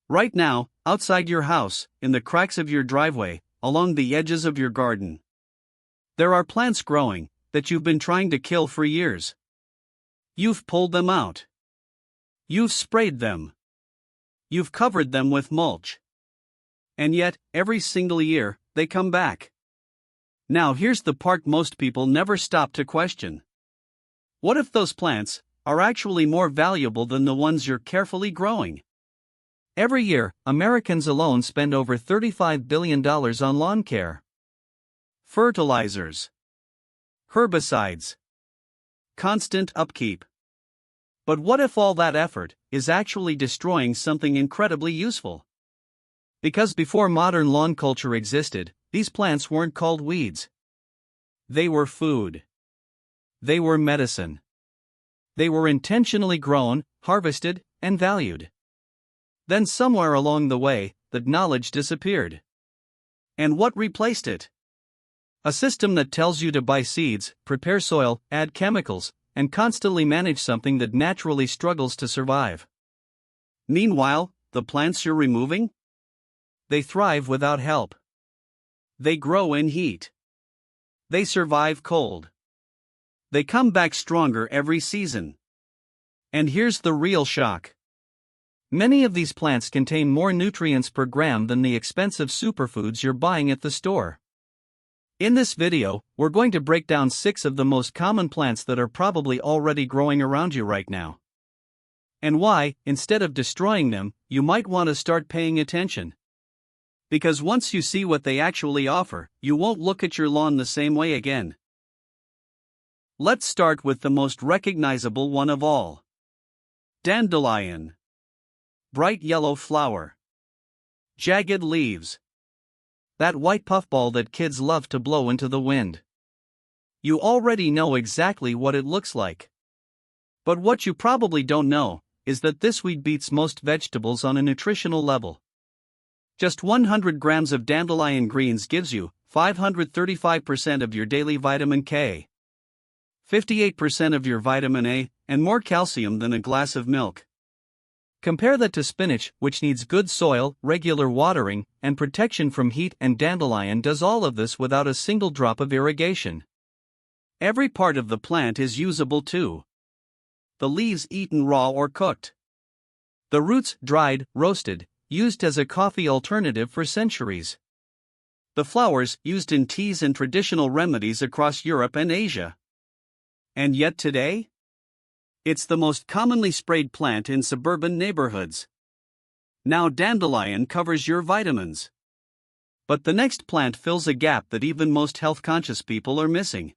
Right now, outside your house, in the cracks of your driveway, along the edges of your garden. There are plants growing that you've been trying to kill for years. You've pulled them out. You've sprayed them. You've covered them with mulch. And yet, every single year, they come back. Now here's the part most people never stop to question. What if those plants are actually more valuable than the ones you're carefully growing? Every year, Americans alone spend over $35 billion on lawn care. Fertilizers. Herbicides. Constant upkeep. But what if all that effort is actually destroying something incredibly useful? Because before modern lawn culture existed, these plants weren't called weeds. They were food. They were medicine. They were intentionally grown, harvested, and valued. Then somewhere along the way, that knowledge disappeared. And what replaced it? A system that tells you to buy seeds, prepare soil, add chemicals, and constantly manage something that naturally struggles to survive. Meanwhile, the plants you're removing? They thrive without help. They grow in heat. They survive cold. They come back stronger every season. And here's the real shock. Many of these plants contain more nutrients per gram than the expensive superfoods you're buying at the store. In this video, we're going to break down 6 of the most common plants that are probably already growing around you right now. And why, instead of destroying them, you might want to start paying attention. Because once you see what they actually offer, you won't look at your lawn the same way again. Let's start with the most recognizable one of all. Dandelion. Bright yellow flower. Jagged leaves. That white puffball that kids love to blow into the wind. You already know exactly what it looks like. But what you probably don't know is that this weed beats most vegetables on a nutritional level. Just 100 grams of dandelion greens gives you 535% of your daily vitamin K, 58% of your vitamin A, and more calcium than a glass of milk. Compare that to spinach, which needs good soil, regular watering, and protection from heat, and dandelion does all of this without a single drop of irrigation. Every part of the plant is usable too. The leaves eaten raw or cooked. The roots dried, roasted, used as a coffee alternative for centuries. The flowers used in teas and traditional remedies across Europe and Asia. And yet today? It's the most commonly sprayed plant in suburban neighborhoods. Now dandelion covers your vitamins. But the next plant fills a gap that even most health-conscious people are missing.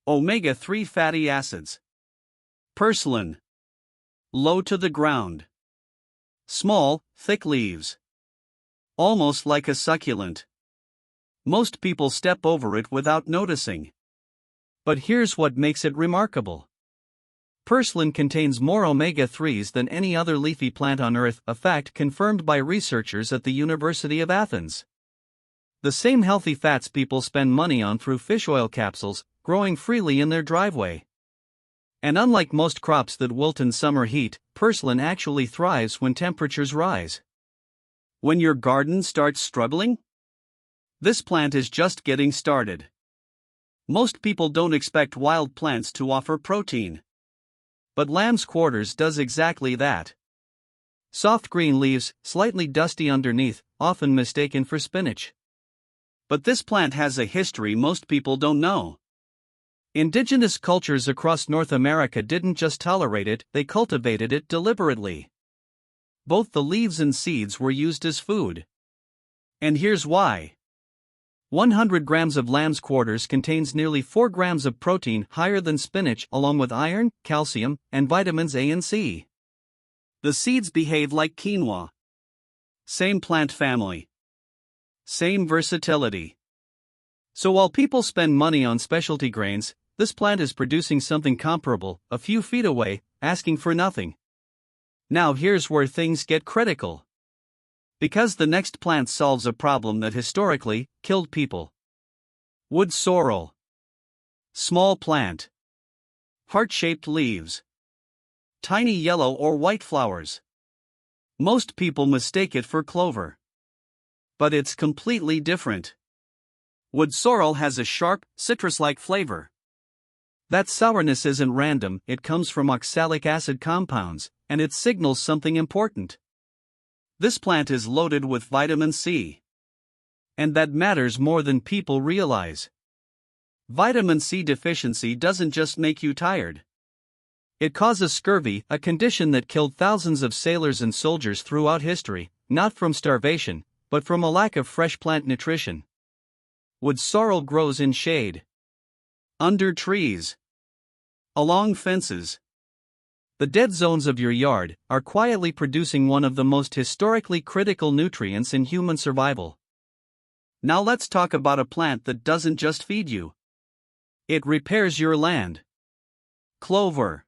Omega-3 fatty acids. Purslane. Low to the ground. Small, thick leaves. Almost like a succulent. Most people step over it without noticing. But here's what makes it remarkable. Purslane contains more omega-3s than any other leafy plant on Earth, a fact confirmed by researchers at the University of Athens. The same healthy fats people spend money on through fish oil capsules, growing freely in their driveway. And unlike most crops that wilt in summer heat, purslane actually thrives when temperatures rise. When your garden starts struggling? This plant is just getting started. Most people don't expect wild plants to offer protein. But lamb's quarters does exactly that. Soft green leaves, slightly dusty underneath, often mistaken for spinach. But this plant has a history most people don't know. Indigenous cultures across North America didn't just tolerate it, they cultivated it deliberately. Both the leaves and seeds were used as food. And here's why. 100 grams of lamb's quarters contains nearly 4 grams of protein, higher than spinach, along with iron, calcium, and vitamins A and C. The seeds behave like quinoa. Same plant family. Same versatility. So while people spend money on specialty grains, this plant is producing something comparable, a few feet away, asking for nothing. Now here's where things get critical. Because the next plant solves a problem that historically killed people. Wood sorrel. Small plant. Heart-shaped leaves. Tiny yellow or white flowers. Most people mistake it for clover. But it's completely different. Wood sorrel has a sharp, citrus-like flavor. That sourness isn't random, it comes from oxalic acid compounds, and it signals something important. This plant is loaded with vitamin C. And that matters more than people realize. Vitamin C deficiency doesn't just make you tired. It causes scurvy, a condition that killed thousands of sailors and soldiers throughout history, not from starvation, but from a lack of fresh plant nutrition. Wood sorrel grows in shade, under trees, along fences. The dead zones of your yard are quietly producing one of the most historically critical nutrients in human survival. Now let's talk about a plant that doesn't just feed you. It repairs your land. Clover.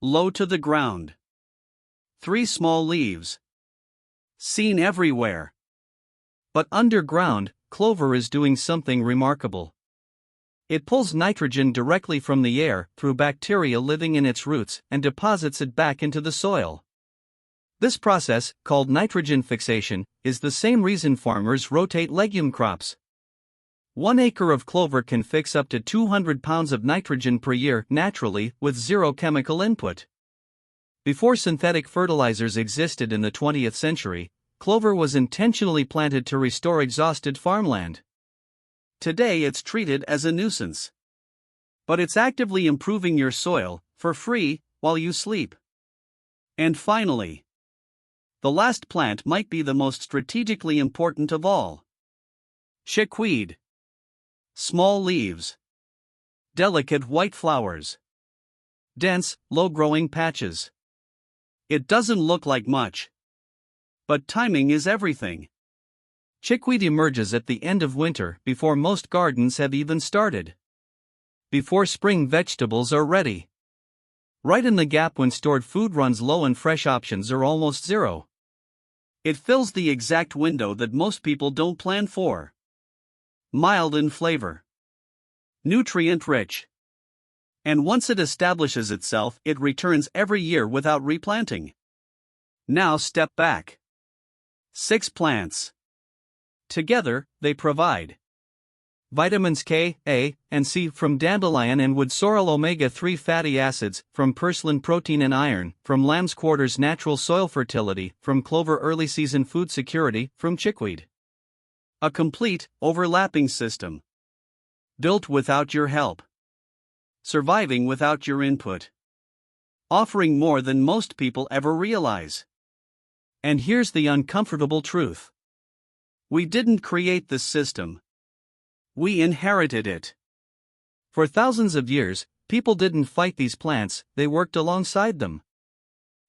Low to the ground. 3 small leaves. Seen everywhere. But underground, clover is doing something remarkable. It pulls nitrogen directly from the air through bacteria living in its roots and deposits it back into the soil. This process, called nitrogen fixation, is the same reason farmers rotate legume crops. 1 acre of clover can fix up to 200 pounds of nitrogen per year naturally with zero chemical input. Before synthetic fertilizers existed in the 20th century, clover was intentionally planted to restore exhausted farmland. Today it's treated as a nuisance. But it's actively improving your soil, for free, while you sleep. And finally, the last plant might be the most strategically important of all. Chickweed. Small leaves. Delicate white flowers. Dense, low-growing patches. It doesn't look like much. But timing is everything. Chickweed emerges at the end of winter before most gardens have even started. Before spring vegetables are ready. Right in the gap when stored food runs low and fresh options are almost zero. It fills the exact window that most people don't plan for. Mild in flavor. Nutrient-rich. And once it establishes itself, it returns every year without replanting. Now step back. 6 plants. Together, they provide vitamins K, A, and C from dandelion and wood sorrel, omega-3 fatty acids from purslane, protein and iron from lamb's quarters, natural soil fertility from clover, early season food security from chickweed. A complete, overlapping system. Built without your help. Surviving without your input. Offering more than most people ever realize. And here's the uncomfortable truth. We didn't create this system. We inherited it. For thousands of years, people didn't fight these plants, they worked alongside them.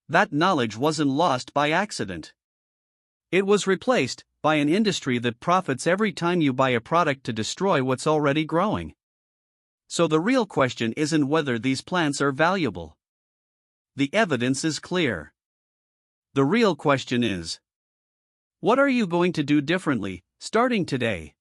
That knowledge wasn't lost by accident. It was replaced by an industry that profits every time you buy a product to destroy what's already growing. So the real question isn't whether these plants are valuable. The evidence is clear. The real question is, what are you going to do differently, starting today?